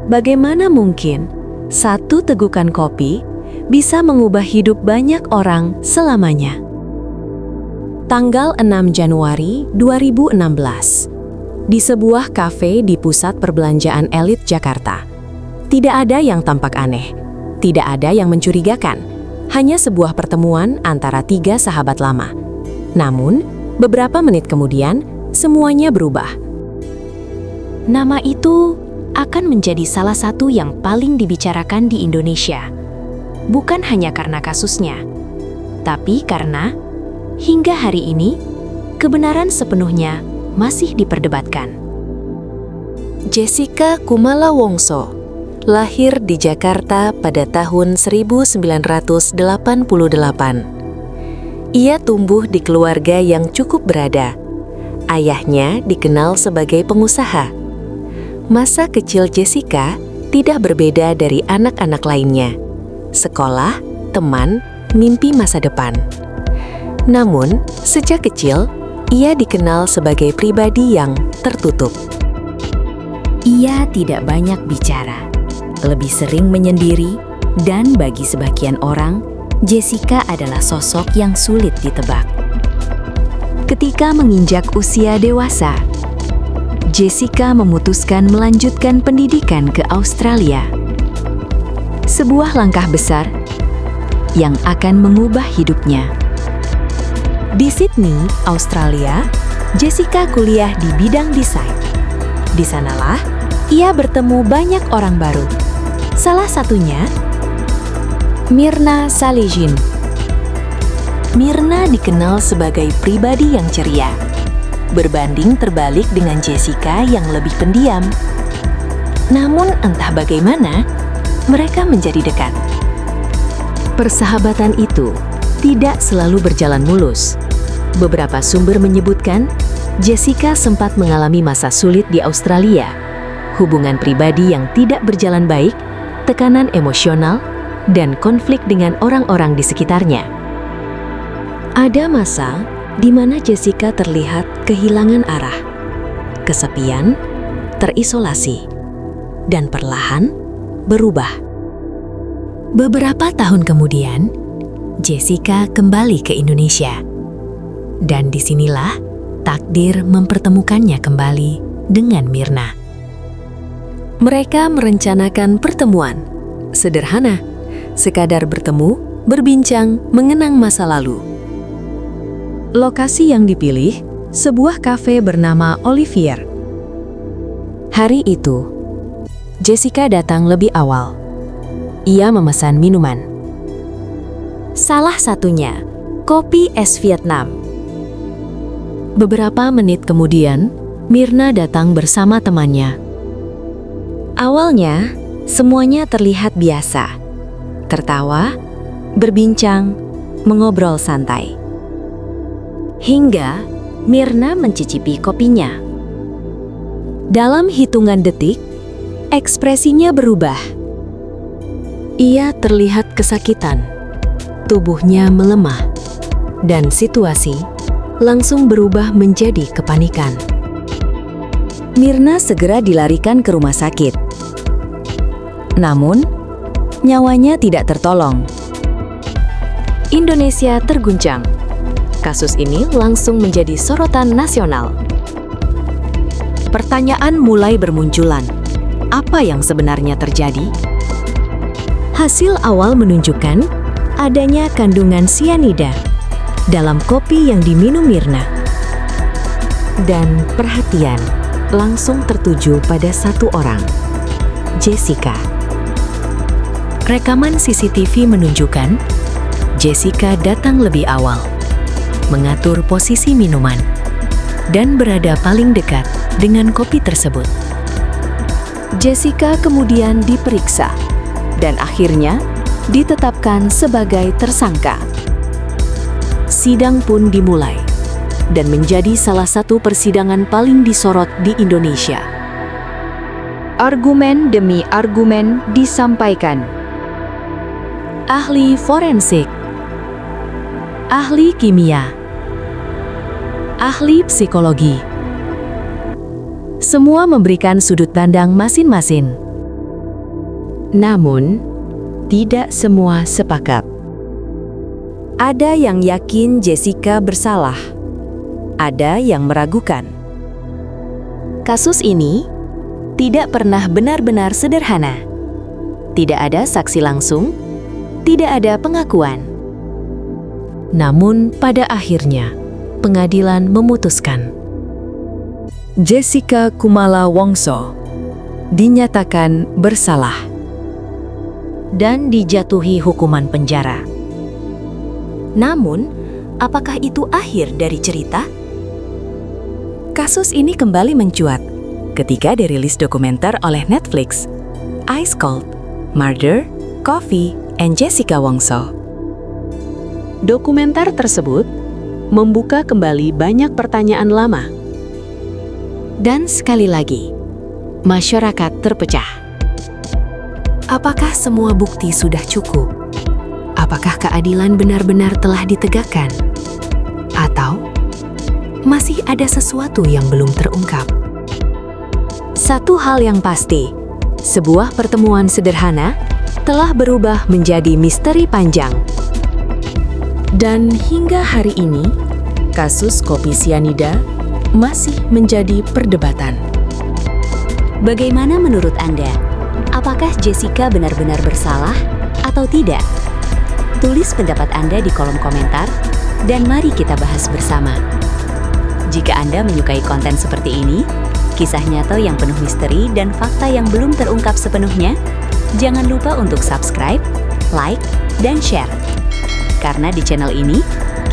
bagaimana mungkin satu tegukan kopi bisa mengubah hidup banyak orang selamanya? Tanggal 6 Januari 2016, di sebuah kafe di pusat perbelanjaan elit Jakarta. Tidak ada yang tampak aneh, tidak ada yang mencurigakan, hanya sebuah pertemuan antara tiga sahabat lama. Namun, beberapa menit kemudian, semuanya berubah. Nama itu akan menjadi salah satu yang paling dibicarakan di Indonesia. Bukan hanya karena kasusnya, tapi karena hingga hari ini, kebenaran sepenuhnya masih diperdebatkan. Jessica Kumala Wongso lahir di Jakarta pada tahun 1988. Ia tumbuh di keluarga yang cukup berada. Ayahnya dikenal sebagai pengusaha. Masa kecil Jessica tidak berbeda dari anak-anak lainnya. Sekolah, teman, mimpi masa depan. Namun, sejak kecil, ia dikenal sebagai pribadi yang tertutup. Ia tidak banyak bicara, lebih sering menyendiri, dan bagi sebagian orang, Jessica adalah sosok yang sulit ditebak. Ketika menginjak usia dewasa, Jessica memutuskan melanjutkan pendidikan ke Australia. Sebuah langkah besar yang akan mengubah hidupnya. Di Sydney, Australia, Jessica kuliah di bidang desain. Di sanalah ia bertemu banyak orang baru. Salah satunya Mirna Salijin. Mirna dikenal sebagai pribadi yang ceria, berbanding terbalik dengan Jessica yang lebih pendiam. Namun entah bagaimana, mereka menjadi dekat. Persahabatan itu tidak selalu berjalan mulus. Beberapa sumber menyebutkan Jessica sempat mengalami masa sulit di Australia, hubungan pribadi yang tidak berjalan baik, tekanan emosional, dan konflik dengan orang-orang di sekitarnya. Ada masa di mana Jessica terlihat kehilangan arah, kesepian, terisolasi, dan perlahan berubah. Beberapa tahun kemudian, Jessica kembali ke Indonesia. Dan disinilah takdir mempertemukannya kembali dengan Mirna. Mereka merencanakan pertemuan. Sederhana, sekadar bertemu, berbincang, mengenang masa lalu. Lokasi yang dipilih, sebuah kafe bernama Olivier. Hari itu, Jessica datang lebih awal. Ia memesan minuman. Salah satunya, kopi es Vietnam. Beberapa menit kemudian, Mirna datang bersama temannya. Awalnya, semuanya terlihat biasa. Tertawa, berbincang, mengobrol santai. Hingga Mirna mencicipi kopinya. Dalam hitungan detik, ekspresinya berubah. Ia terlihat kesakitan, tubuhnya melemah, dan situasi langsung berubah menjadi kepanikan. Mirna segera dilarikan ke rumah sakit. Namun, nyawanya tidak tertolong. Indonesia terguncang. Kasus ini langsung menjadi sorotan nasional. Pertanyaan mulai bermunculan. Apa yang sebenarnya terjadi? Hasil awal menunjukkan adanya kandungan sianida dalam kopi yang diminum Mirna. Dan perhatian langsung tertuju pada satu orang, Jessica. Rekaman CCTV menunjukkan Jessica datang lebih awal, mengatur posisi minuman, dan berada paling dekat dengan kopi tersebut. Jessica kemudian diperiksa dan akhirnya ditetapkan sebagai tersangka. Sidang pun dimulai dan menjadi salah satu persidangan paling disorot di Indonesia. Argumen demi argumen disampaikan. Ahli forensik, ahli kimia, ahli psikologi, semua memberikan sudut pandang masing-masing. Namun, tidak semua sepakat. Ada yang yakin Jessica bersalah. Ada yang meragukan. Kasus ini tidak pernah benar-benar sederhana. Tidak ada saksi langsung, tidak ada pengakuan. Namun pada akhirnya, pengadilan memutuskan. Jessica Kumala Wongso dinyatakan bersalah dan dijatuhi hukuman penjara. Namun, apakah itu akhir dari cerita? Kasus ini kembali mencuat ketika dirilis dokumenter oleh Netflix, Ice Cold: Murder, Coffee, and Jessica Wongso. Dokumenter tersebut membuka kembali banyak pertanyaan lama. Dan sekali lagi, masyarakat terpecah. Apakah semua bukti sudah cukup? Apakah keadilan benar-benar telah ditegakkan? Atau masih ada sesuatu yang belum terungkap? Satu hal yang pasti, sebuah pertemuan sederhana telah berubah menjadi misteri panjang. Dan hingga hari ini, kasus kopi sianida masih menjadi perdebatan. Bagaimana menurut Anda? Apakah Jessica benar-benar bersalah atau tidak? Tulis pendapat Anda di kolom komentar dan mari kita bahas bersama. Jika Anda menyukai konten seperti ini, kisah nyata yang penuh misteri dan fakta yang belum terungkap sepenuhnya, jangan lupa untuk subscribe, like, dan share. Karena di channel ini,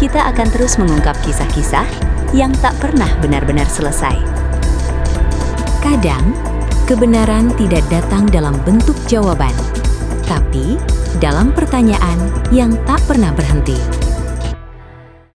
kita akan terus mengungkap kisah-kisah yang tak pernah benar-benar selesai. Kadang, kebenaran tidak datang dalam bentuk jawaban, tapi dalam pertanyaan yang tak pernah berhenti.